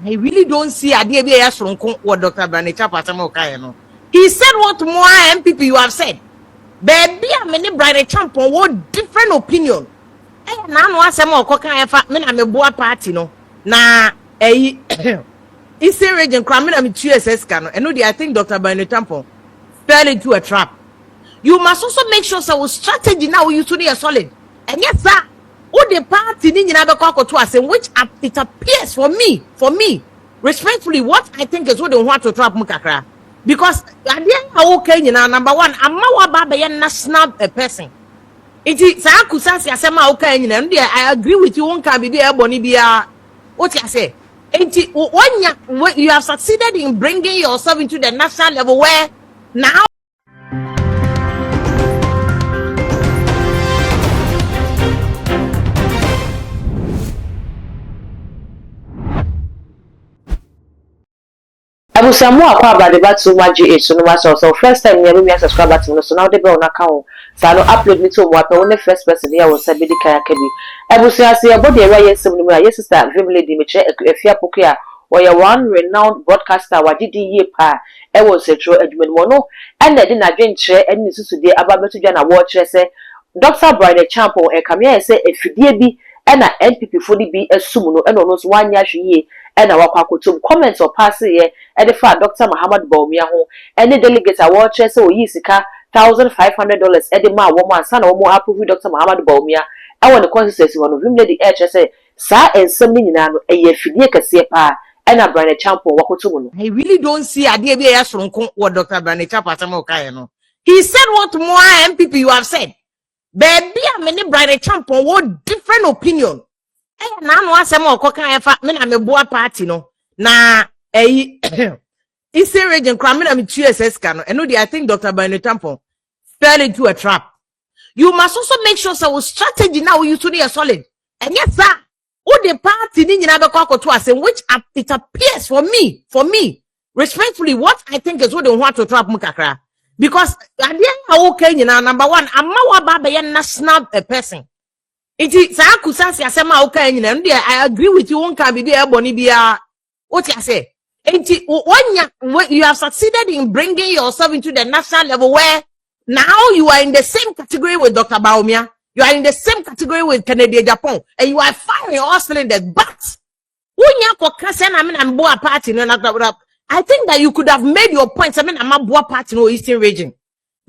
I really don't see idea be a strong what Dr. Bryan Acheampong. He said what more MPP you have said. Baby, I mean Bryan Acheampong what different opinion. Now no asem okoka efa me na me boa party no. Na Eastern region crime na me TSS ka no. And I think Dr. Bryan Acheampong fell into a trap. You must also make sure so strategy now you to be solid. And yes, sir, what the party ni nyina be kwakoto asem which it appears for me, respectfully, what I think is what they want to trap mukakra. Because at the end of okay, number one, I'm not about the national person. It is I agree with you. One can be there, Bonibia. What you say? When you have succeeded in bringing yourself into the national level, where now. Abusamu akwa abadeba to waji so no so first time you me subscribe button so now dey be on account so no upload me to mo ape one first person here will say be kan akabi abusia se your body area yesem no me yes sister Vim lady me che Acheampong a or your one renowned broadcaster wagidi ye pa e wo setro adwuma mo no and dey na dwenkyere eni susu de ababeto dwa na wo kire se Dr. Bryan Acheampong e kamia say efidie bi e na NPP fodi bi asum no e no so wanya hweye and our quacotum comments or pass here at the far Dr. Bawumia ho and the delegates are watchers so yisika $1,500 at the ma woman son or more approve Dr. Bawumia. I want the consistency one of him lady say sa and some minano a ye fideka sepa and a Bryan Acheampong wakotum. I really don't see idea be a strong what Dr. Bryan Acheampong. He said what more MPP you have said. Baby, I mean Bryan Acheampong what different opinion. Now no asem okoka efa me na me boa party no na Eastern region crime na me TSS ka no and I think Dr. Bryan Acheampong fell into a trap. You must also make sure so strategy now you to be solid. And yes sir, what the party ni nyina be kwakoto asem which it appears for me, respectfully, what I think is what they want to trap mukakra. Because at the end of okay, number one, I'm not about the national person. It is I agree with you. One can be there, Bonibia. What you say? When you have succeeded in bringing yourself into the national level, where now you are in the same category with Dr. Bawumia, you are in the same category with Canada, Japan, and you are firing all cylinders. But when you I'm boa party, I think that you could have made your points. I mean, I'm a boa party no Eastern region.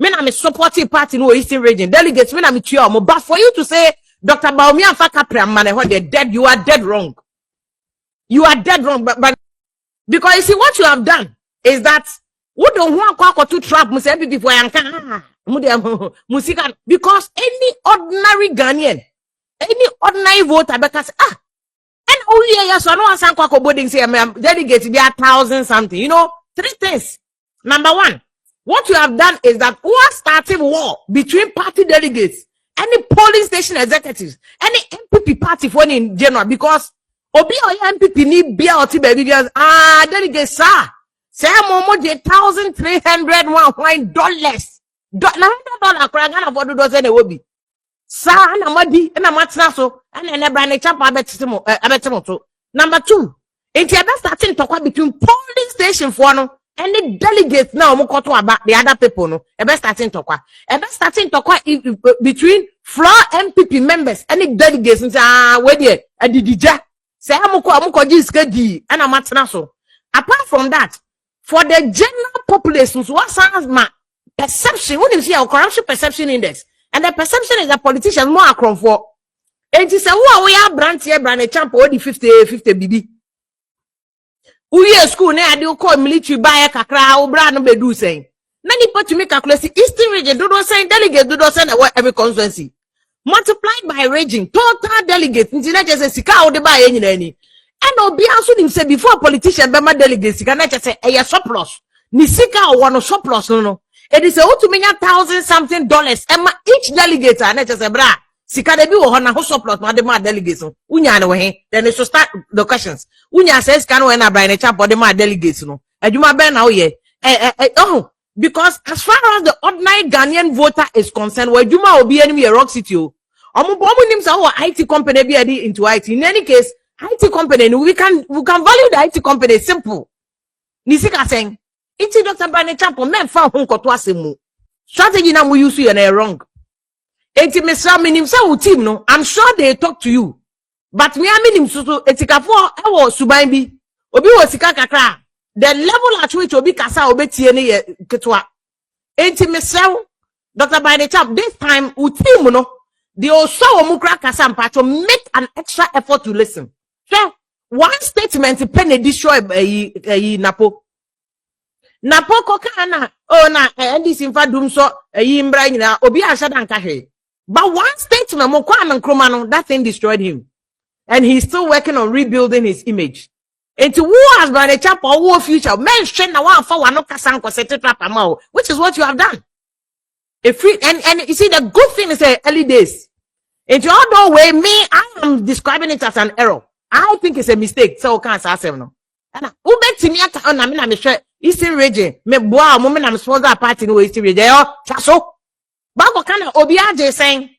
I'm a supportive party no Eastern region. Delegates, I'm a cheer. But for you to say, Dr. Bawumia they're dead. You are dead wrong. You are dead wrong. But because you see what you have done is that we don't want to trap because any ordinary Ghanaian, any ordinary voter because and only yes so no asan kwako boarding say delegates there are 1,000 something. You know, three things. Number one, what you have done is that we are starting war between party delegates. Any polling station executives, any MPP party for in general, because Obi or MPP need beer or tea baby delegates, sir. Say more $1,301 dollars. $900 crang for those any wobi. Sir, and a muddy and a matnaso and a Bryan Acheampong. Number two, it's your best starting to between polling station for no. And the delegates now mukoto about the other people no best starting to between floor MPP members and the delegates where there adidija say amuko jiskedi and amatna so. Apart from that, for the general population, what sounds my perception, what is your corruption perception index, and the perception is that politicians more across for. And you say, who we are branch here, Bryan Acheampong, the 50 BB. Uye school ne ade call military buy kakra obra no bedu saying. Many people to make calculate Eastern region do not say delegates do not send every constituency. Multiplied by region, total delegates, not just a sika or the buy any. And obi also him say before politician be delegates, can I just say a surplus. Ni sika or one surplus no. It is a to me $1,000 something dollars. And each delegate and just a bra. Sika de bi wo ho na ho surplus ma de ma delegates no unya ne we then it should start the questions unya says can we na Bryan Acheampong de ma delegates no adwuma ben na wo ye because as far as the ordinary Ghanaian voter is concerned we adwuma obi anim ye rock city o omo nim say wo IT company bi ade into IT in any case IT company, we can value the IT company simple. Nisika saying, it's Dr. Bryan Acheampong, men found home kotwasemu. Strategy na we use you and wrong. Eti Mr. Minim sa team no, I'm sure they talk to you. But me minim so etikafo ewo suban bi. Obi wo sika kakra. The level at which obi kasa obetie ne ye ketwa. Eti Mr. Dr. Bryan Acheampong, this time team no, they also omukra kasa mpacho make an extra effort to listen. So, one statement pen destroy Napo. Napo kokana na this infa dum so mbra nyina obi ashada nka he. But one statement mo kwa nkroma that thing destroyed him. And he's still working on rebuilding his image. Into who has Bryan Acheampong who future men straight na one for one no kasa nko set trap amao, which is what you have done. And you see the good thing is early days. Into all the way me I am describing it as an error. I think it's a mistake. So can't say no. And who bet me at on me na share Eastern region. Me boa mo me na sponsor party no Eastern region. Oh, chaso. Bako kana obiaje saying,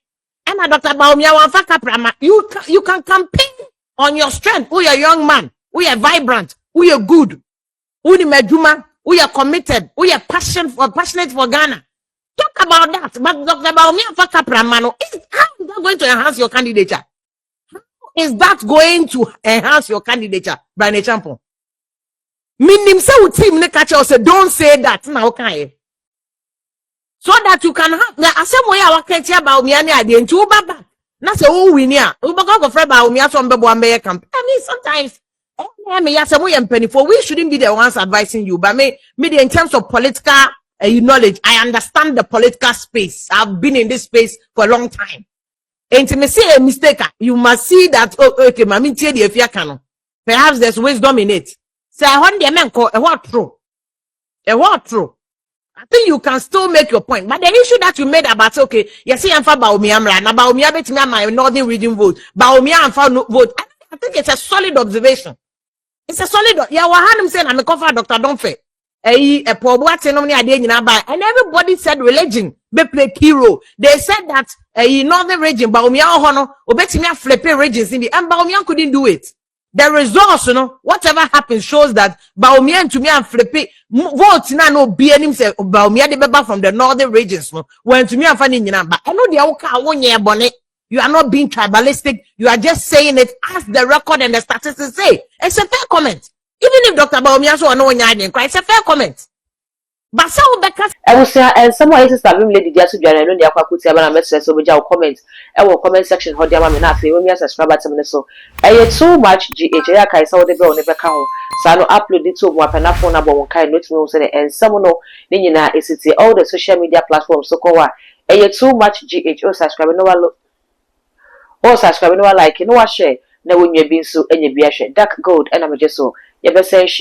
and Dr. Bawumia wanfaka prama. You can campaign on your strength. Who you young man? Who you vibrant? Who you good? Who you meduma? Who you committed? Who you passionate for Ghana? Talk about that. But Dr. Bawumia wanfaka prama no. How is that going to enhance your candidature? Is that going to enhance your candidature, Bryan Acheampong? Minim say team ne catch us don't say that now okay. So that you can have the same way our catch about me and the into baba. Na say oh win ya. Ubaka go friend Bawumia so mbebo ambe camp. I mean sometimes me ya say we for we shouldn't be the ones advising you, but me in terms of political knowledge, I understand the political space. I've been in this space for a long time. And to me say a mistake, you must see that okay, mami tie the efia kano. Perhaps there's wisdom in it. Say I want the men call a what true. I think you can still make your point. But the issue that you made about okay, you see I'm for Bawumia na Bawumia bet me my northern region vote. Bawumia and for vote. I think it's a solid observation. It's a solid. Yeah, what had him saying I'm a cover Dr. Donfe. And everybody said religion be play key role. They said that northern region Bawumia hono obetimi flipping regions in the and Bawumia couldn't do it. The results, whatever happens shows that Bawumia to me and flipping vote na no be any say Bawumia de beba from the northern regions no when to me and fani nyina ba I know the oka wonye bone. You are not being tribalistic, you are just saying it as the record and the statistics say. It's a fair comment. Even if Dr. Bawumia so no one it's a fair comment. But so because I will say and someone is that lady just to join no dey akwakuti aba na message so beja comment e wo comment section ho dey ma me na afi we me subscribe to me so too much gh ya kai so dey be on be ka ho sa no upload it to mo apana phone na bo won kai note me say and some no ni nyina esiti all the social media platforms so ko wa too much gh o subscribe no wa like no wa share na wonwa bi nso enya bi ahwe dark gold and am je so ye be say share